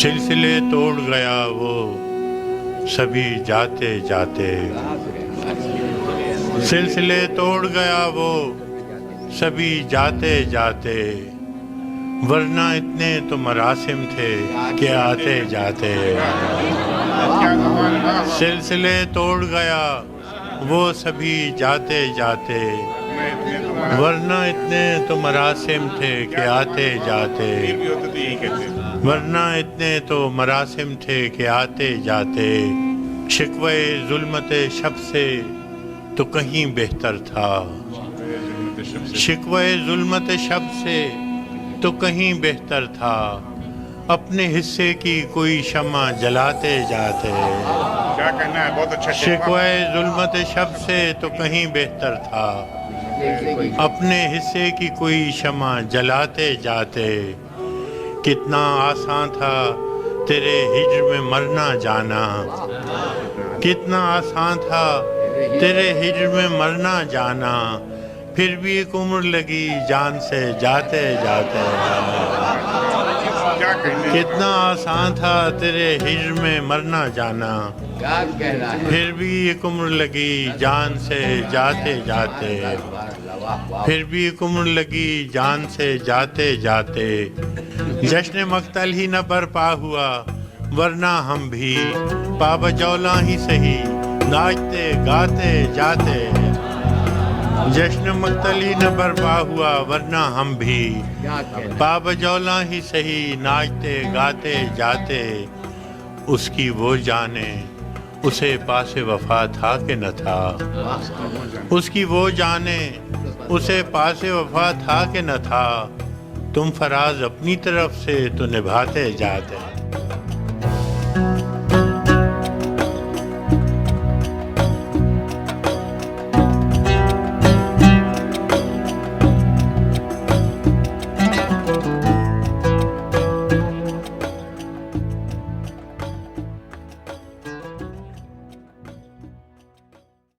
سلسلے توڑ گیا وہ سبھی جاتے جاتے، سلسلے توڑ گیا وہ سبھی جاتے جاتے، ورنہ اتنے تو مراسم تھے کہ آتے جاتے۔ سلسلے توڑ گیا وہ سبھی جاتے جاتے، ورنہ اتنے تو مراسم تھے کہ آتے جاتے، ورنہ اتنے تو مراسم تھے کہ آتے جاتے۔ شکوے ظلمت شب سے تو کہیں بہتر تھا، شکوے ظلمت شب سے تو کہیں بہتر تھا، اپنے حصے کی کوئی شمع جلاتے جاتے۔ کیا کہنا ہے؟ بہت اچھا شکوے ظلمت شب سے تو کہیں بہتر تھا، اپنے حصے کی کوئی شمع جلاتے جاتے۔ کتنا آسان تھا تیرے ہجر میں مرنا جانا، کتنا آسان تھا تیرے ہجر میں مرنا جانا، پھر بھی ایک عمر لگی جان سے جاتے جاتے۔ کیا کہنا ہے؟ کتنا آسان تھا تیرے ہجر میں مرنا جانا، پھر بھی ایک عمر لگی جان سے جاتے جاتے، پھر بھی ایک عمر لگی جان سے جاتے جاتے۔ جشن مقتل ہی نہ برپا ہوا ورنہ ہم بھی پا بجولا ہی سہی ناچتے گاتے جاتے۔ جشن مقتل ہی نہ برپا ہوا ورنہ ہم بھی پا بجولا ہی سہی ناچتے گاتے جاتے۔ اس کی وہ جانے اسے پاس وفا تھا کہ نہ تھا، اس کی وہ جانے اسے پاس وفا تھا کہ نہ تھا، تم فراز اپنی طرف سے تو نبھاتے جاتے۔